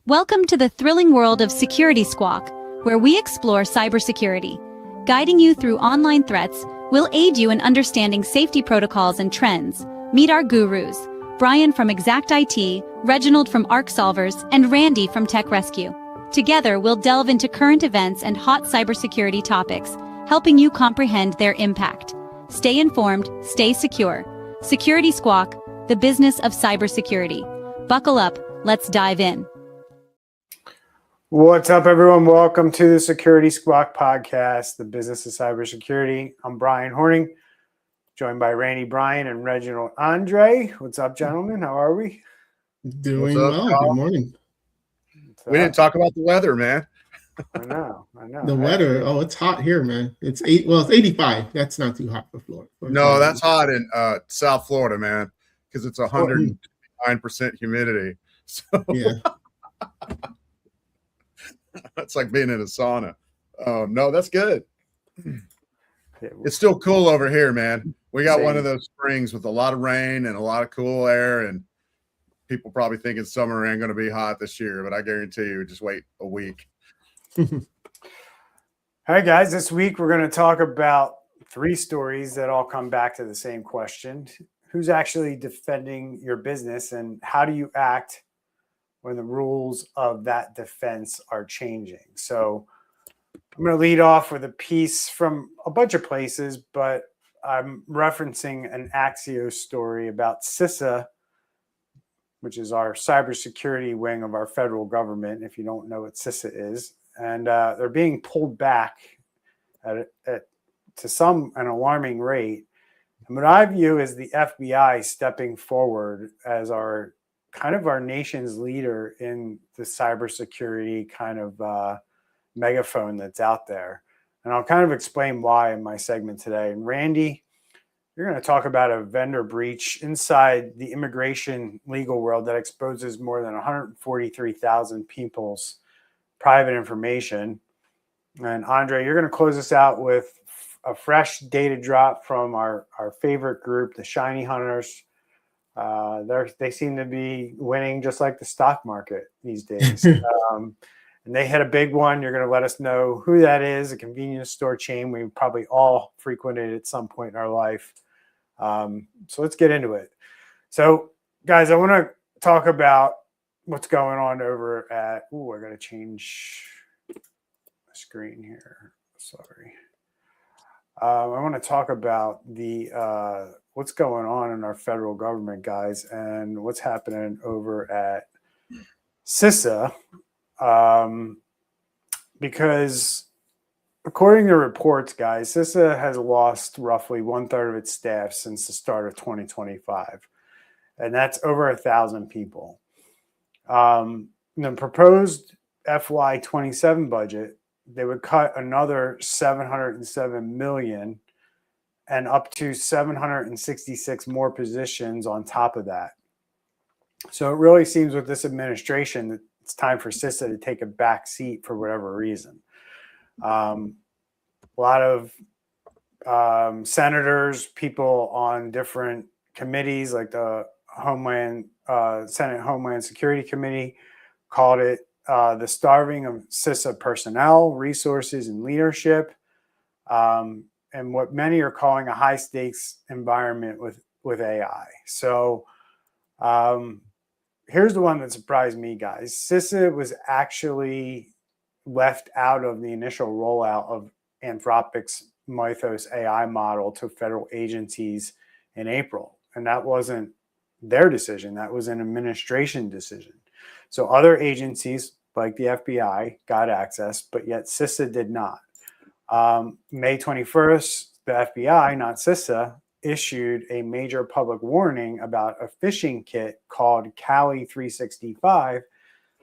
Welcome to the thrilling world of Security Squawk, where we explore cybersecurity. Guiding you through online threats, we'll aid you in understanding safety protocols and trends. Meet our gurus, Brian from Exact IT, Reginald from Arc Solvers, and Randy from Tech Rescue. Together, we'll delve into current events and hot cybersecurity topics, helping you comprehend their impact. Stay informed, stay secure. Security Squawk, the business of cybersecurity. Buckle up, let's dive in. What's up, everyone? Welcome to the Security Squawk podcast, the business of cybersecurity. I'm Brian Horning, joined by Randy Bryan and Reginald Andre. What's up, gentlemen? How are we? Doing well. Good morning. We didn't talk about the weather, man. I know. The weather. Oh, it's hot here, man. It's 85. That's not too hot for Florida. No, that's hot in South Florida, man, because it's 109% humidity. So yeah. It's like being in a sauna. Oh, no, that's good. It's still cool over here, man. We got one of those springs with a lot of rain and a lot of cool air, and people probably thinking summer ain't going to be hot this year, but I guarantee you, just wait a week. All right, guys, this week we're going to talk about 3 stories that all come back to the same question. Who's actually defending your business, and how do you act when the rules of that defense are changing? So I'm going to lead off with a piece from a bunch of places, but I'm referencing an Axios story about CISA, which is our cybersecurity wing of our federal government, if you don't know what CISA is. And they're being pulled back to an alarming rate. And what I view as the FBI stepping forward as our nation's leader in the cybersecurity kind of megaphone that's out there. And I'll kind of explain why in my segment today. And Randy, you're going to talk about a vendor breach inside the immigration legal world that exposes more than 143,000 people's private information. And Andre, you're going to close us out with a fresh data drop from our favorite group, the Shiny Hunters. They seem to be winning just like the stock market these days. And they hit a big one. You're going to let us know who that is, a convenience store chain we probably all frequented at some point in our life. So let's get into it. So, guys, I want to talk about what's going on over at, I got to change the screen here. Sorry. I want to talk about what's going on in our federal government, guys, and what's happening over at CISA. Because according to reports, guys, CISA has lost roughly 1/3 of its staff since the start of 2025. And that's over 1,000 people. The proposed FY27 budget, they would cut another $707 million and up to 766 more positions on top of that. So it really seems with this administration that it's time for CISA to take a back seat for whatever reason. A lot of senators, people on different committees like the Senate Homeland Security Committee called it the starving of CISA personnel, resources, and leadership, and what many are calling a high-stakes environment with AI. So here's the one that surprised me, guys. CISA was actually left out of the initial rollout of Anthropic's Mythos AI model to federal agencies in April. And that wasn't their decision. That was an administration decision. So other agencies like the FBI got access, but yet CISA did not. May 21st, the FBI, not CISA, issued a major public warning about a phishing kit called Kali 365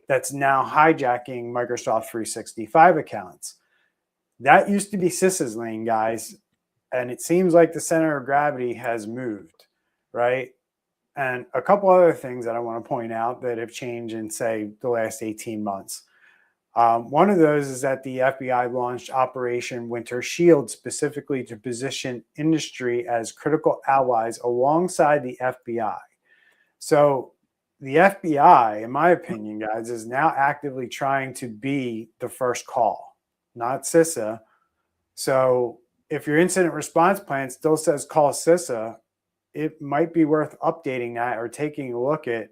that's now hijacking Microsoft 365 accounts. That used to be CISA's lane, guys, and it seems like the center of gravity has moved, right? And a couple other things that I want to point out that have changed in, say, the last 18 months. One of those is that the FBI launched Operation Winter Shield specifically to position industry as critical allies alongside the FBI. So the FBI, in my opinion, guys, is now actively trying to be the first call, not CISA. So if your incident response plan still says call CISA, it might be worth updating that or taking a look at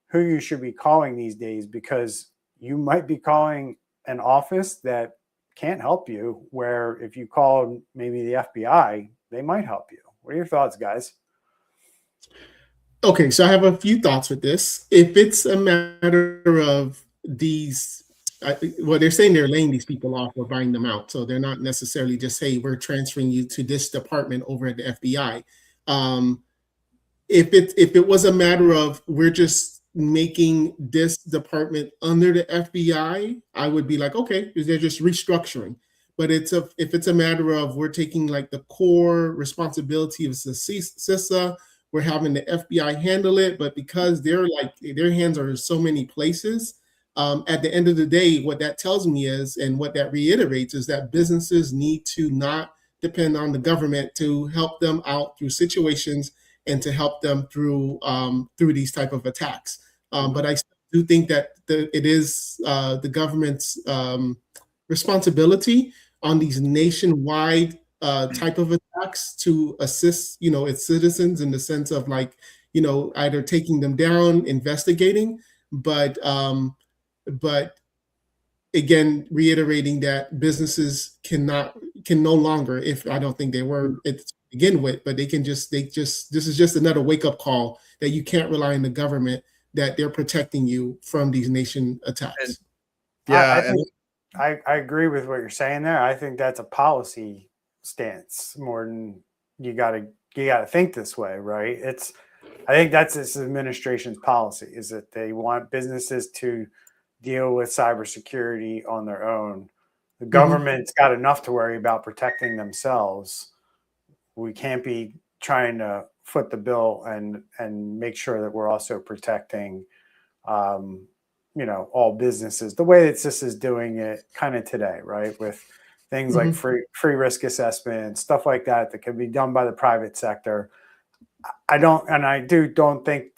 who you should be calling these days, because you might be calling an office that can't help you, where if you call maybe the FBI, they might help you. What are your thoughts, guys? Okay, so I have a few thoughts with this. If it's a matter of these, well, they're saying they're laying these people off or buying them out. So they're not necessarily just, hey, we're transferring you to this department over at the FBI. If it was a matter of we're just making this department under the FBI, I would be like, okay, they're just restructuring. But if it's a matter of we're taking like the core responsibility of the CISA, we're having the FBI handle it, but because their hands are in so many places, at the end of the day, what that tells me is, and what that reiterates, is that businesses need to not depend on the government to help them out through situations and to help them through these type of attacks. But I do think that it is the government's responsibility on these nationwide type of attacks to assist, its citizens in the sense of like, either taking them down, investigating, but again, reiterating that businesses can no longer, if I don't think they were to begin with, but this is just another wake up call that you can't rely on the government, that they're protecting you from these nation attacks. I agree with what you're saying there. I think that's a policy stance more than you got to think this way, right? I think that's this administration's policy, is that they want businesses to deal with cybersecurity on their own. The government's got enough to worry about protecting themselves. We can't be trying to foot the bill and make sure that we're also protecting all businesses the way that CISA is doing it kind of today, right? With things like free risk assessment, stuff like that can be done by the private sector. I don't think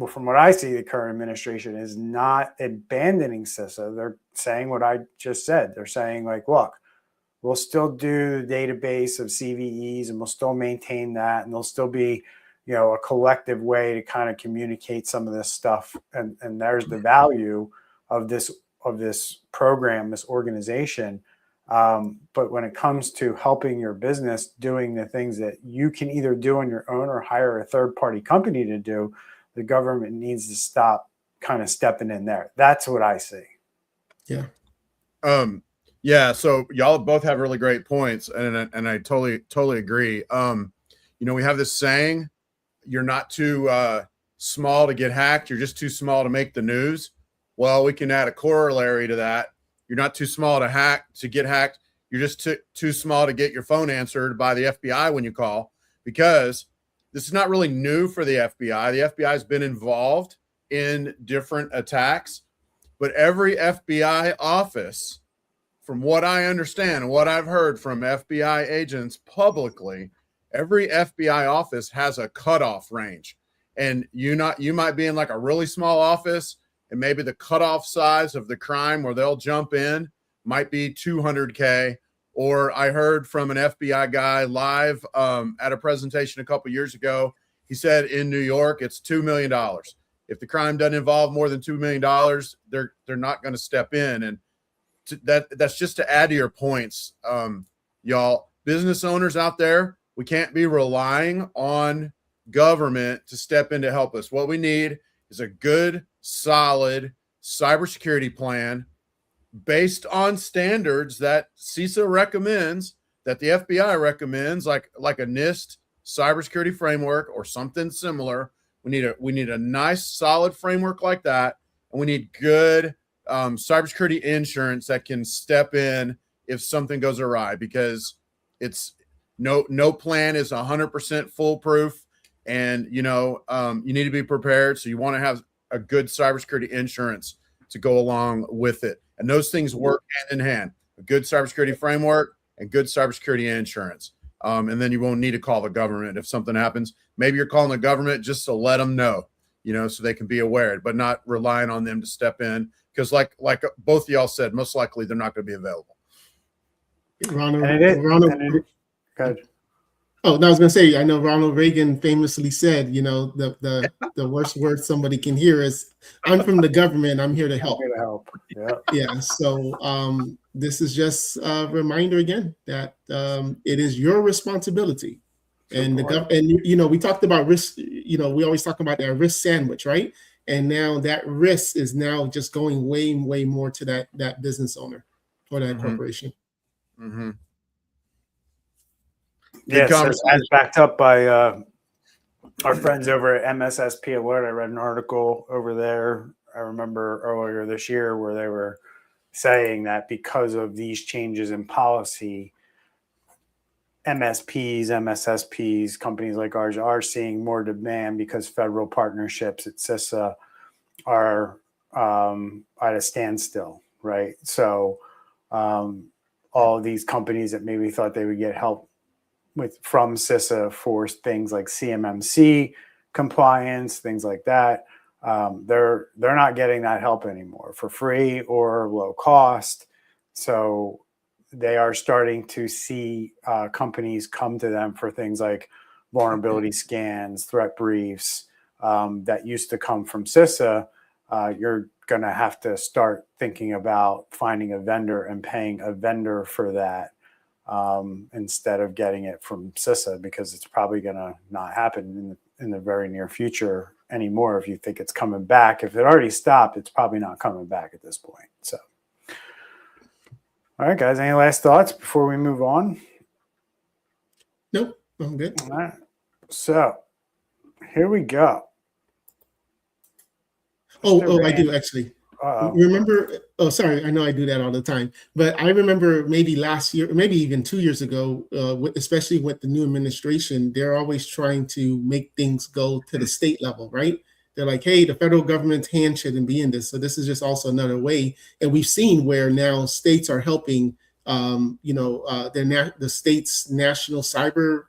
from what I see, the current administration is not abandoning CISA. They're saying what I just said. They're saying like, look, we'll still do the database of CVEs and we'll still maintain that, and there'll still be a collective way to kind of communicate some of this stuff. And there's the value of this program, this organization. But when it comes to helping your business doing the things that you can either do on your own or hire a third-party company to do, the government needs to stop kind of stepping in there. That's what I see. Yeah. Yeah. So y'all both have really great points, and I totally agree. We have this saying, you're not too small to get hacked. You're just too small to make the news. Well, we can add a corollary to that. You're not too small to get hacked. You're just too small to get your phone answered by the FBI when you call, because this is not really new for the FBI. The FBI has been involved in different attacks, but every FBI office, from what I understand and what I've heard from FBI agents publicly, every FBI office has a cutoff range. And you might be in like a really small office, and maybe the cutoff size of the crime where they'll jump in might be 200K. Or I heard from an FBI guy live at a presentation a couple years ago. He said in New York, it's $2 million. If the crime doesn't involve more than $2 million, they're not going to step in. And that's just to add to your points, y'all. Business owners out there, we can't be relying on government to step in to help us. What we need is a good, solid cybersecurity plan based on standards that CISA recommends, that the FBI recommends, like a NIST cybersecurity framework or something similar. We need a nice, solid framework like that, and we need good cybersecurity insurance that can step in if something goes awry, because it's no plan is 100% foolproof, and you need to be prepared. So you want to have a good cybersecurity insurance to go along with it, and those things work hand in hand: a good cybersecurity framework and good cybersecurity insurance. And then you won't need to call the government if something happens. Maybe you're calling the government just to let them know, so they can be aware, but not relying on them to step in, because like both of y'all said, most likely they're not going to be available. Good. Oh, no, I was going to say, I know Ronald Reagan famously said, the worst word somebody can hear is, "I'm from the government. I'm here to help." I'm here to help. Yeah. Yeah. So this is just a reminder again that it is your responsibility. And we talked about risk. We always talk about that risk sandwich, right? And now that risk is now just going way, way more to that business owner or that corporation. Mm-hmm. Yes, as backed up by our friends over at MSSP Alert. I read an article over there, I remember earlier this year, where they were saying that because of these changes in policy, MSPs, MSSPs, companies like ours are seeing more demand because federal partnerships at CISA are at a standstill, right? So all of these companies that maybe thought they would get help from CISA for things like CMMC compliance, things like that, they're not getting that help anymore for free or low cost. So they are starting to see companies come to them for things like vulnerability scans, threat briefs that used to come from CISA. You're going to have to start thinking about finding a vendor and paying a vendor for that instead of getting it from CISA, because it's probably going to not happen in the very near future anymore. If you think it's coming back, if it already stopped, it's probably not coming back at this point. So, all right, guys, any last thoughts before we move on? Nope, I'm good. All right, so here we go. Oh, I do actually. Remember, sorry, I know I do that all the time, but I remember maybe last year, maybe even 2 years ago, especially with the new administration, they're always trying to make things go to the state level, right? They're like, hey, the federal government's hand shouldn't be in this. So this is just also another way. And we've seen where now states are helping, the state's national cyber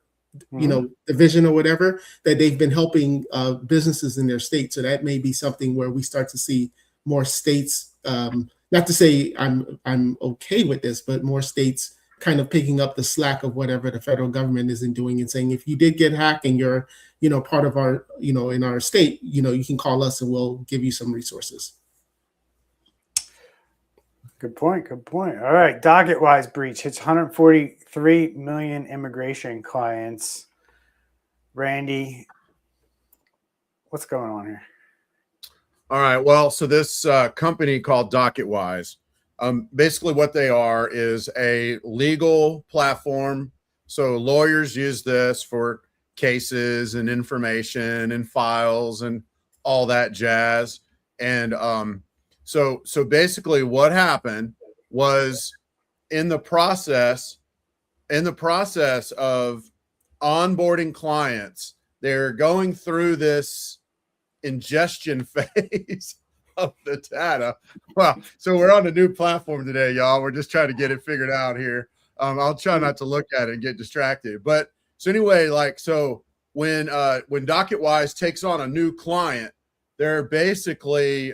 division or whatever, that they've been helping businesses in their state. So that may be something where we start to see more states, not to say I'm okay with this, but more states kind of picking up the slack of whatever the federal government isn't doing and saying, if you did get hacked and you're, part of our, in our state, you can call us and we'll give you some resources. Good point. Good point. All right. DocketWise breach hits 143 million immigration clients. Randy, what's going on here? All right. Well, so this company called DocketWise, basically what they are is a legal platform. So lawyers use this for cases and information and files and all that jazz. And so basically what happened was in the process of onboarding clients, they're going through this ingestion phase of the data. Well, so we're on a new platform today, y'all. We're just trying to get it figured out here. I'll try not to look at it and get distracted. But so anyway, when DocketWise takes on a new client, they're basically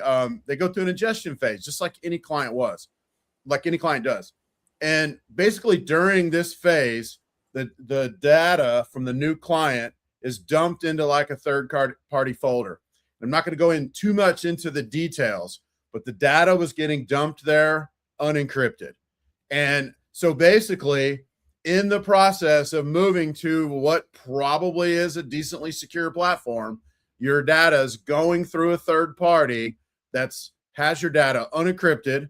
they go through an ingestion phase, just like any client does. And basically during this phase, the data from the new client is dumped into like a third-party folder. I'm not going to go in too much into the details, but the data was getting dumped there unencrypted. And so basically, in the process of moving to what probably is a decently secure platform, your data is going through a third party has your data unencrypted.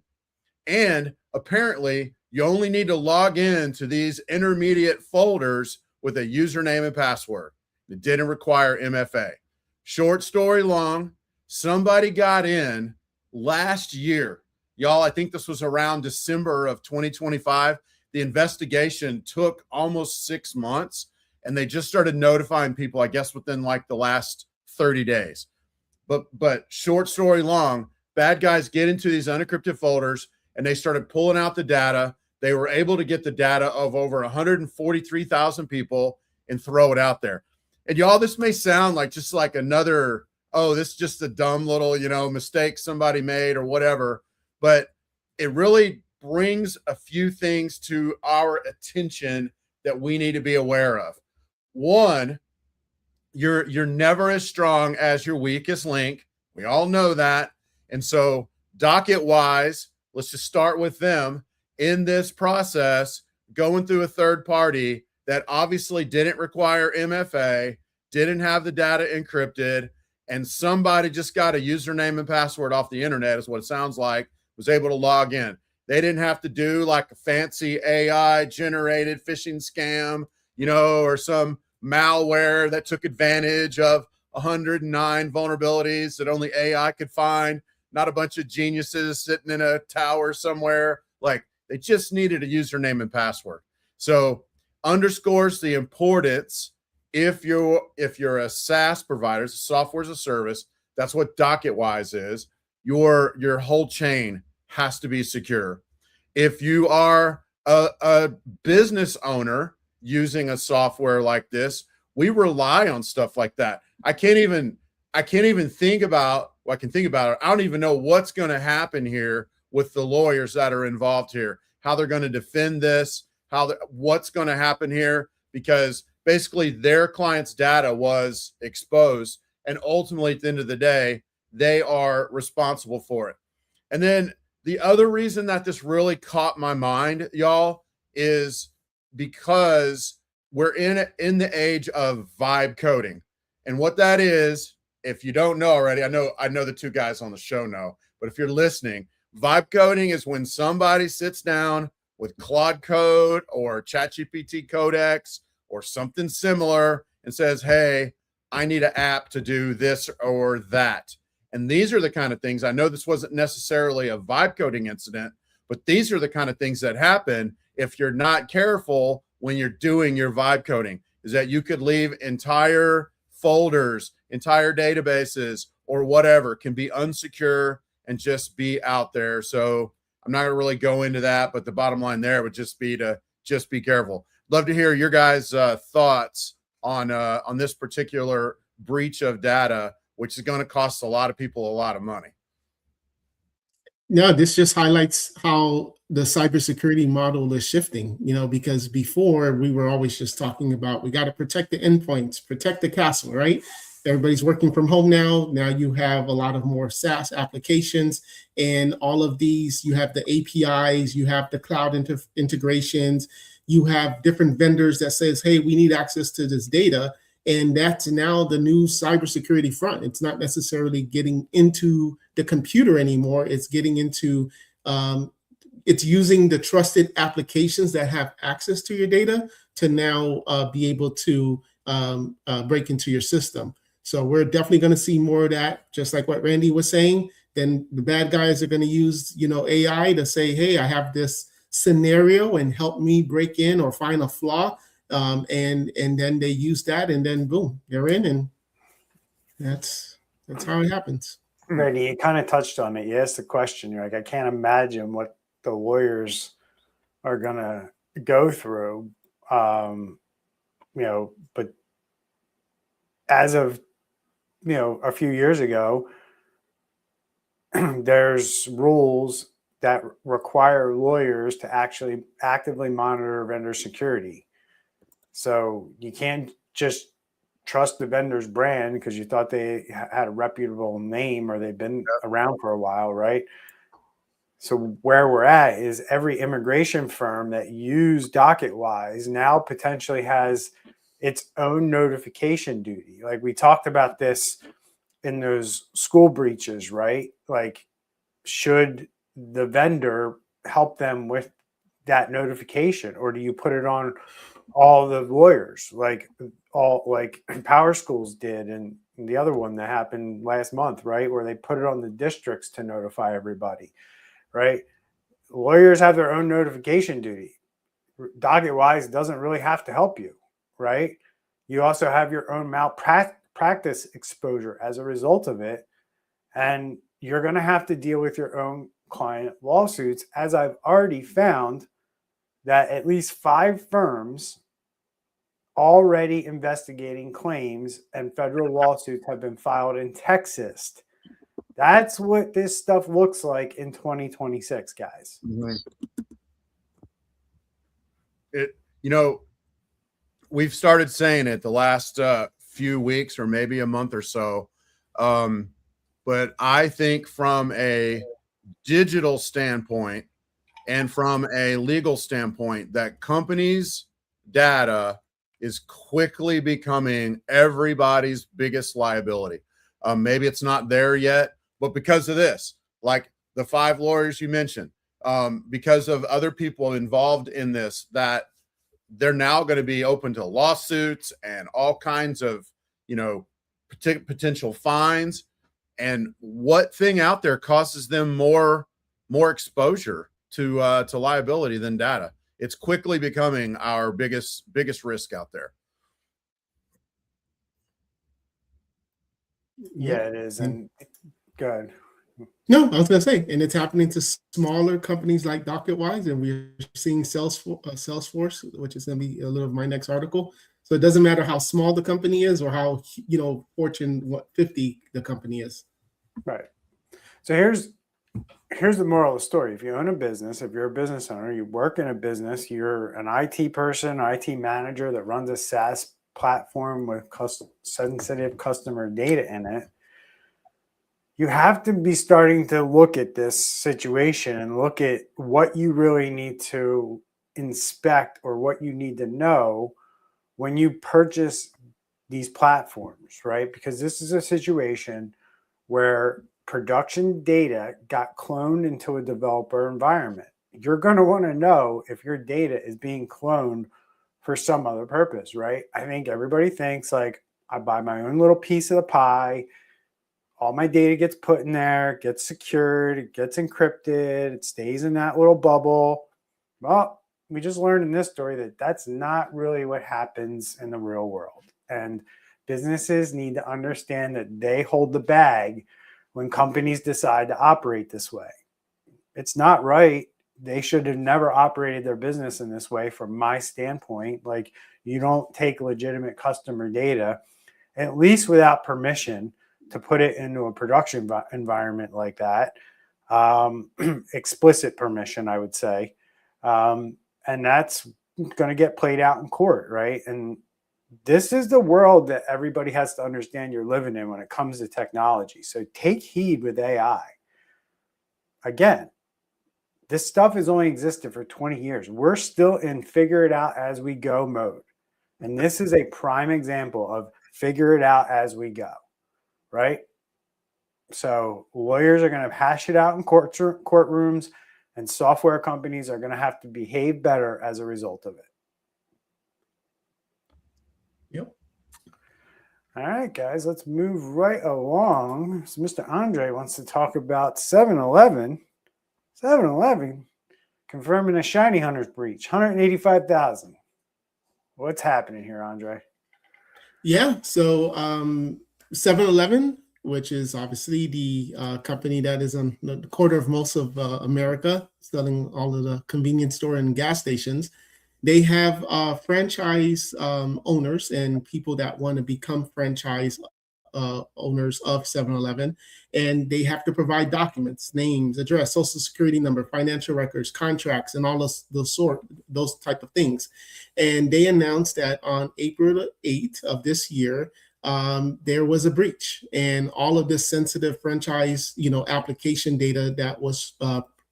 And apparently, you only need to log in to these intermediate folders with a username and password. It didn't require MFA. Short story long, somebody got in last year. Y'all, I think this was around December of 2025. The investigation took almost 6 months, and they just started notifying people, I guess, within like the last 30 days. But short story long, bad guys get into these unencrypted folders, and they started pulling out the data. They were able to get the data of over 143,000 people and throw it out there. And y'all, this may sound like just like another oh, this is just a dumb little, mistake somebody made or whatever. But it really brings a few things to our attention that we need to be aware of. One, you're never as strong as your weakest link. We all know that. And so DocketWise, let's just start with them in this process, going through a third party that obviously didn't require MFA, didn't have the data encrypted, and somebody just got a username and password off the internet, is what it sounds like, was able to log in. They didn't have to do like a fancy AI generated phishing scam, or some malware that took advantage of 109 vulnerabilities that only AI could find, not a bunch of geniuses sitting in a tower somewhere. Like, they just needed a username and password. So underscores the importance. If you're a SaaS provider, software as a service, that's what DocketWise is. Your whole chain has to be secure. If you are a business owner using a software like this, we rely on stuff like that. I can't even think about, well, I can think about it. I don't even know what's going to happen here with the lawyers that are involved here, how they're going to defend this, what's going to happen here, because basically their client's data was exposed, and ultimately at the end of the day, they are responsible for it. And then the other reason that this really caught my mind, y'all, is because we're in the age of vibe coding. And what that is, if you don't know already, I know the two guys on the show know, but if you're listening, vibe coding is when somebody sits down with Claude Code or ChatGPT Codex or something similar and says, hey, I need an app to do this or that. And these are the kind of things, I know this wasn't necessarily a vibe coding incident, but these are the kind of things that happen if you're not careful when you're doing your vibe coding, is that you could leave entire folders, entire databases, or whatever can be unsecure and just be out there. So I'm not going to really go into that, but the bottom line there would just be to just be careful. Love to hear your guys' thoughts on this particular breach of data, which is going to cost a lot of people a lot of money. No, this just highlights how the cybersecurity model is shifting, because before we were always just talking about, we got to protect the endpoints, protect the castle, right? Everybody's working from home now. Now you have a lot of more SaaS applications, and all of these, you have the APIs, you have the cloud integrations, you have different vendors that says, hey, we need access to this data. And that's now the new cybersecurity front. It's not necessarily getting into the computer anymore. It's getting into, it's using the trusted applications that have access to your data to now be able to break into your system. So we're definitely going to see more of that, just like what Randy was saying. Then the bad guys are going to use, AI to say, hey, I have this scenario and help me break in or find a flaw. And then they use that, and then boom, they're in, and that's how it happens. Randy, you kind of touched on it. You asked the question. You're like, I can't imagine what the lawyers are gonna go through. But as of a few years ago, there's rules that require lawyers to actually actively monitor vendor security. So you can't just trust the vendor's brand because you thought they had a reputable name or they've been around for a while, right? So where we're at is every immigration firm that used DocketWise now potentially has its own notification duty. Like we talked about this in those school breaches, right? Like, should the vendor help them with that notification, or do you put it on all the lawyers, like Power Schools did, and the other one that happened last month, right, where they put it on the districts to notify everybody, right? Lawyers have their own notification duty. DocketWise doesn't really have to help you, right? You also have your own malpractice exposure as a result of it, and you're going to have to deal with your own client lawsuits, as I've already found that at least 5 firms already investigating claims, and federal lawsuits have been filed in Texas. That's what this stuff looks like in 2026, guys. We've started saying it the last few weeks or maybe a month or so. But I think from a digital standpoint and from a legal standpoint, that companies' data is quickly becoming everybody's biggest liability. Maybe it's not there yet, but because of this, like the 5 lawyers you mentioned, because of other people involved in this, that they're now going to be open to lawsuits and all kinds of, potential fines. And what thing out there causes them more exposure to liability than data? It's quickly becoming our biggest risk out there. Yeah, it is. And good. No, I was going to say, and it's happening to smaller companies like DocketWise, and we're seeing Salesforce, which is going to be a little of my next article. So it doesn't matter how small the company is or how, Fortune 50 the company is. Right. So here's the moral of the story. If you own a business, if you're a business owner, you work in a business, you're an IT person, IT manager that runs a SaaS platform with sensitive customer data in it, you have to be starting to look at this situation and look at what you really need to inspect or what you need to know when you purchase these platforms, right? Because this is a situation where production data got cloned into a developer environment. You're going to want to know if your data is being cloned for some other purpose, right? I think everybody thinks like, I buy my own little piece of the pie. All my data gets put in there, gets secured, it gets encrypted, it stays in that little bubble. Well, we just learned in this story that that's not really what happens in the real world. And businesses need to understand that they hold the bag when companies decide to operate this way. It's not right. They should have never operated their business in this way from my standpoint. Like, you don't take legitimate customer data, at least without permission, to put it into a production environment like that. Explicit permission, I would say. And that's going to get played out in court, right? And this is the world that everybody has to understand you're living in when it comes to technology. So take heed with AI. Again, this stuff has only existed for 20 years. We're still in figure it out as we go mode. And this is a prime example of figure it out as we go, right? So lawyers are going to hash it out in courtrooms, and software companies are going to have to behave better as a result of it. Yep. All right, guys, let's move right along. So Mr. Andre wants to talk about 7-Eleven. 7-Eleven confirming a Shiny Hunters breach, 185,000. What's happening here, Andre? Yeah, so 7-Eleven, which is obviously the company that is on the quarter of most of America, selling all of the convenience store and gas stations. They have franchise owners and people that want to become franchise owners of 7-Eleven, and they have to provide documents, names, address, social security number, financial records, contracts, and all those type of things. And they announced that on April 8th of this year, there was a breach, and all of this sensitive franchise, application data that was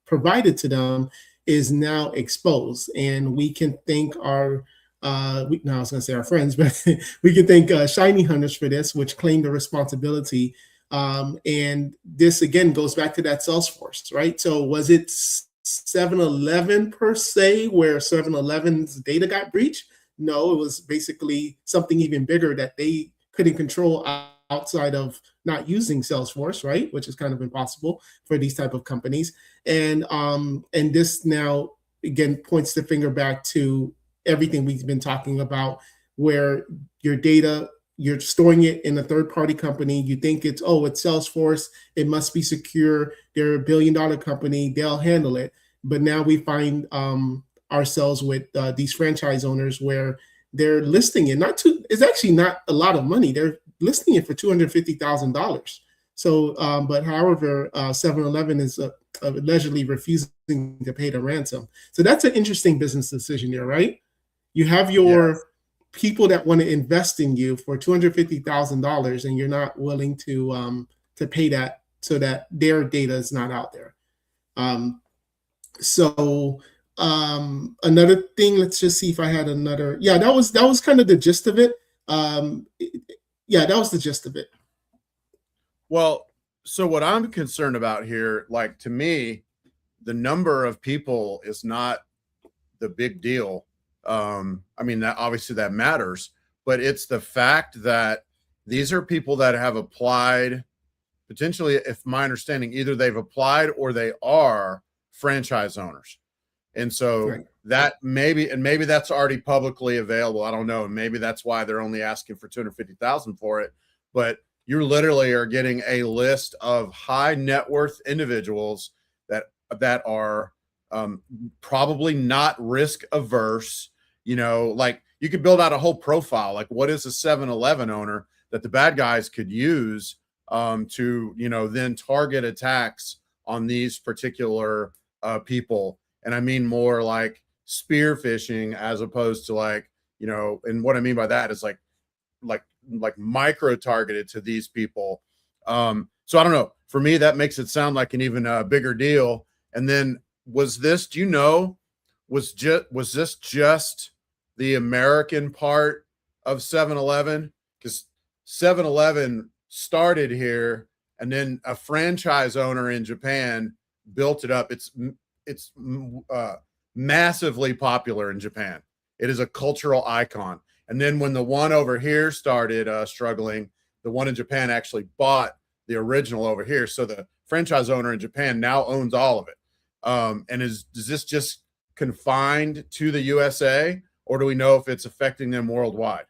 provided to them is now exposed. And we can thank our I was going to say our friends, but we can thank Shiny Hunters for this, which claimed the responsibility. And this again goes back to that Salesforce, right? So was it 7-Eleven per se, where 7-Eleven's data got breached? No, it was basically something even bigger that they couldn't control outside of not using Salesforce, right? Which is kind of impossible for these type of companies. And this now again points the finger back to everything we've been talking about, where your data, you're storing it in a third-party company. You think it's Salesforce, it must be secure. They're $1 billion company, they'll handle it. But now we find ourselves with these franchise owners where they're listing it it's actually not a lot of money. They're listing it for $250,000. So, but however, 7-Eleven is allegedly refusing to pay the ransom. So that's an interesting business decision there, right? You have your people that want to invest in you for $250,000, and you're not willing to pay that so that their data is not out there. Another thing, let's just see if I had another. Yeah, that was kind of the gist of it. Yeah, that was the gist of it. Well, so what I'm concerned about here, like, to me, the number of people is not the big deal. I mean, that obviously that matters, but it's the fact that these are people that have applied, potentially, if my understanding, either they've applied or they are franchise owners. And so that maybe that's already publicly available. I don't know. And maybe that's why they're only asking for 250,000 for it. But you literally are getting a list of high net worth individuals that are probably not risk averse. You know, like, you could build out a whole profile. Like, what is a 7-Eleven owner that the bad guys could use to, you know, then target attacks on these particular people. And I mean more like spear phishing, as opposed to, like, you know, and what I mean by that is like micro targeted to these people. So I don't know. For me, that makes it sound like an even bigger deal. And then was this just the American part of 7-Eleven? Because 7-Eleven started here, and then a franchise owner in Japan built it up. It's massively popular in Japan. It is a cultural icon. And then when the one over here started struggling, the one in Japan actually bought the original over here. So the franchise owner in Japan now owns all of it. And is this just confined to the USA, or do we know if it's affecting them worldwide?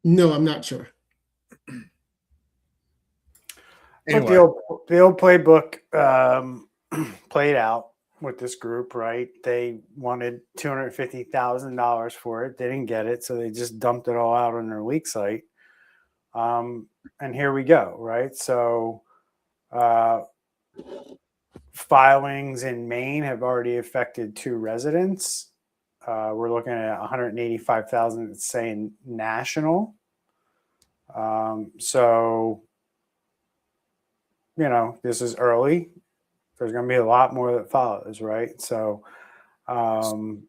No, I'm not sure. Anyway. The old playbook played out with this group, right? They wanted $250,000 for it. They didn't get it, so they just dumped it all out on their leak site. And here we go, right? So filings in Maine have already affected 2 residents. We're looking at 185,000, it's saying national. So, you know, this is early. There's going to be a lot more that follows, right? So, and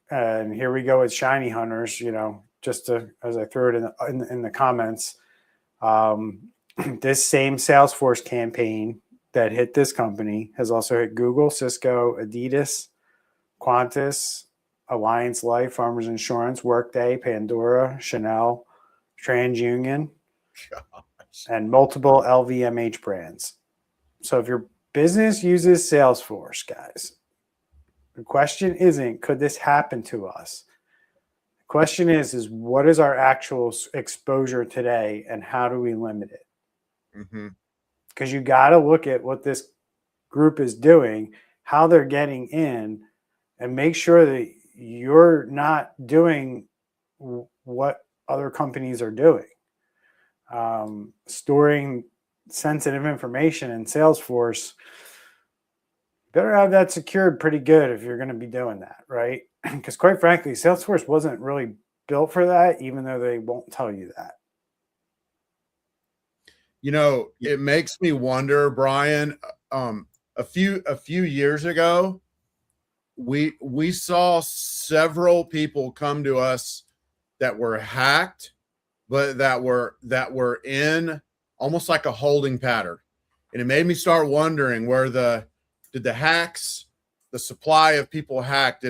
here we go with shiny hunters, you know, just to, as I threw it in the comments, this same Salesforce campaign that hit this company has also hit Google, Cisco, Adidas, Qantas, Alliance Life, Farmers Insurance, Workday, Pandora, Chanel, TransUnion, and multiple LVMH brands. So if your business uses Salesforce, guys, the question isn't, could this happen to us? The question is what is our actual exposure today, and how do we limit it? Because you got to look at what this group is doing, how they're getting in, and make sure that you're not doing what other companies are doing. Storing sensitive information in Salesforce, better have that secured pretty good if you're going to be doing that, right? Because quite frankly, Salesforce wasn't really built for that, even though they won't tell you that. You know, it makes me wonder, Brian, a few years ago, we saw several people come to us that were hacked, but that were in almost like a holding pattern. And it made me start wondering did the hacks, the supply of people hacked,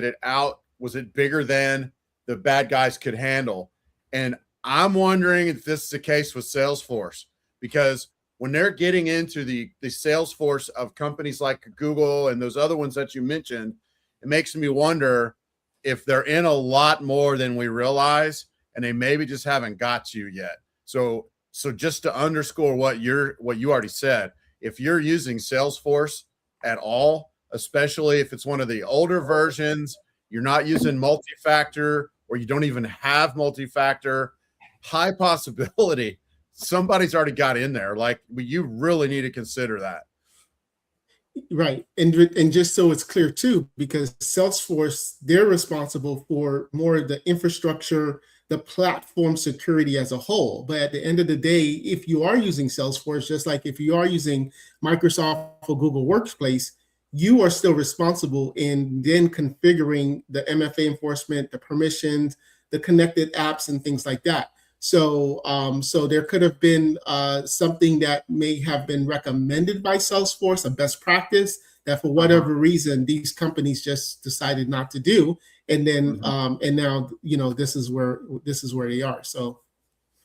was it bigger than the bad guys could handle? And I'm wondering if this is the case with Salesforce, because when they're getting into the Salesforce of companies like Google and those other ones that you mentioned, it makes me wonder if they're in a lot more than we realize, and they maybe just haven't got you yet. So just to underscore what you already said, if you're using Salesforce at all, especially if it's one of the older versions, you're not using multi-factor or you don't even have multi-factor, high possibility somebody's already got in there. Like, you really need to consider that. Right. And just so it's clear too, because Salesforce, they're responsible for more of the infrastructure, the platform security as a whole. But at the end of the day, if you are using Salesforce, just like if you are using Microsoft or Google Workspace, you are still responsible in then configuring the MFA enforcement, the permissions, the connected apps, and things like that. So, so there could have been something that may have been recommended by Salesforce, a best practice that for whatever reason these companies just decided not to do, and then and now this is where they are. So,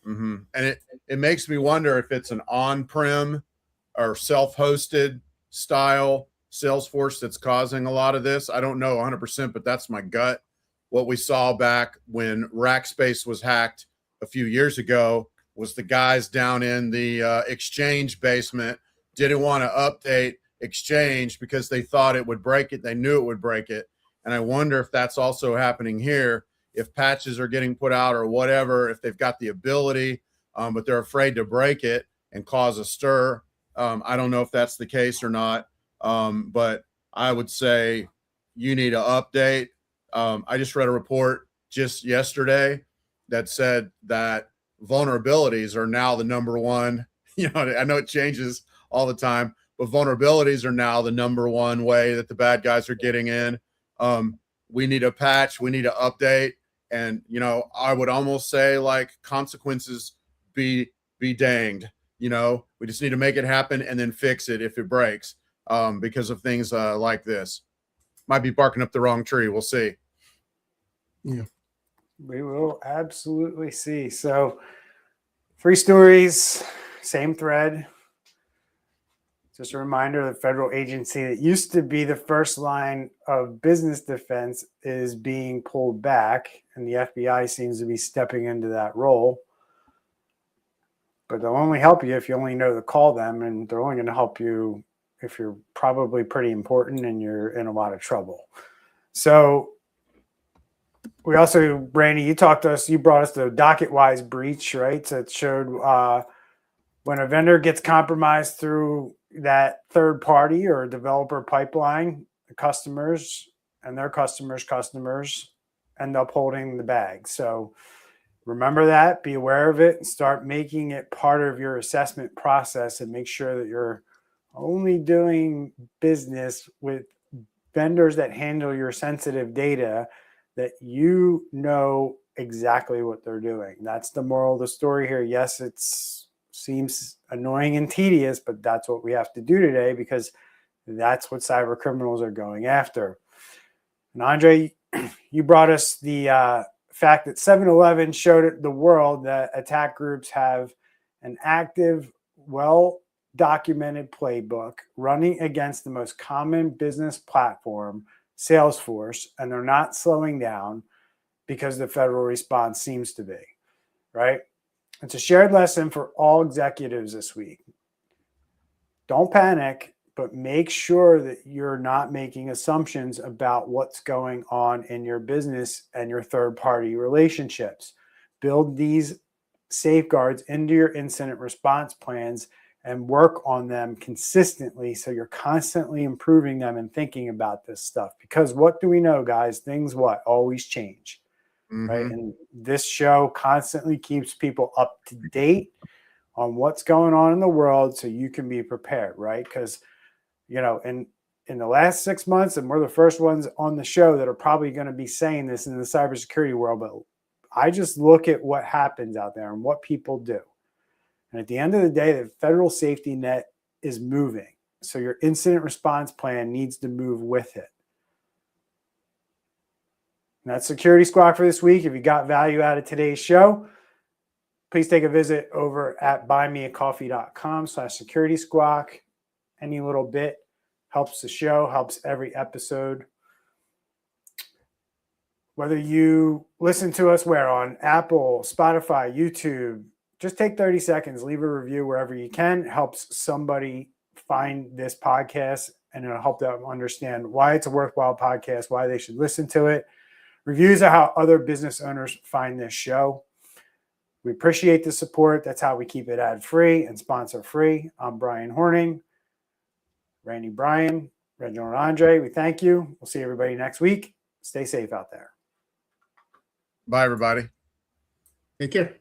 and it makes me wonder if it's an on-prem or self-hosted style Salesforce that's causing a lot of this. I don't know 100%, but that's my gut. What we saw back when Rackspace was hacked a few years ago was the guys down in the Exchange basement didn't want to update Exchange because they thought it would break it. They knew it would break it. And I wonder if that's also happening here, if patches are getting put out or whatever, if they've got the ability, but they're afraid to break it and cause a stir. I don't know if that's the case or not, but I would say you need to update. I just read a report just yesterday that said that vulnerabilities are now the number one. I know it changes all the time, but vulnerabilities are now the number one way that the bad guys are getting in. We need a patch, we need to update. And, I would almost say like consequences be danged. We just need to make it happen and then fix it if it breaks, because of things like this. Might be barking up the wrong tree. We'll see. Yeah. We will absolutely see. So 3 stories, same thread. Just a reminder, the federal agency that used to be the first line of business defense is being pulled back, and the FBI seems to be stepping into that role. But they'll only help you if you only know to call them, and they're only going to help you if you're probably pretty important and you're in a lot of trouble. So we also, Brandy, you brought us the DocketWise breach, right? So it showed when a vendor gets compromised through that third party or developer pipeline, the customers and their customers end up holding the bag. So remember that, be aware of it, and start making it part of your assessment process, and make sure that you're only doing business with vendors that handle your sensitive data, that you know exactly what they're doing. That's the moral of the story here. Yes, it seems annoying and tedious, but that's what we have to do today, because that's what cyber criminals are going after. And Andre, you brought us the fact that 7-Eleven showed the world that attack groups have an active, well-documented playbook running against the most common business platform, Salesforce, and they're not slowing down because the federal response seems to be, right? It's a shared lesson for all executives this week. Don't panic, but make sure that you're not making assumptions about what's going on in your business and your third-party relationships. Build these safeguards into your incident response plans and work on them consistently, so you're constantly improving them and thinking about this stuff. Because what do we know, guys? Things always change, right? And this show constantly keeps people up to date on what's going on in the world, so you can be prepared, right? Because in the last 6 months, and we're the first ones on the show that are probably going to be saying this in the cybersecurity world, but I just look at what happens out there and what people do. And at the end of the day, the federal safety net is moving. So your incident response plan needs to move with it. And that's Security Squawk for this week. If you got value out of today's show, please take a visit over at buymeacoffee.com/Security Squawk. Any little bit helps the show, helps every episode. Whether you listen to us on Apple, Spotify, YouTube, just take 30 seconds, leave a review wherever you can. It helps somebody find this podcast, and it'll help them understand why it's a worthwhile podcast, why they should listen to it. Reviews are how other business owners find this show. We appreciate the support. That's how we keep it ad-free and sponsor-free. I'm Brian Horning, Randy Bryan, Reginald Andre. We thank you. We'll see everybody next week. Stay safe out there. Bye, everybody. Take care.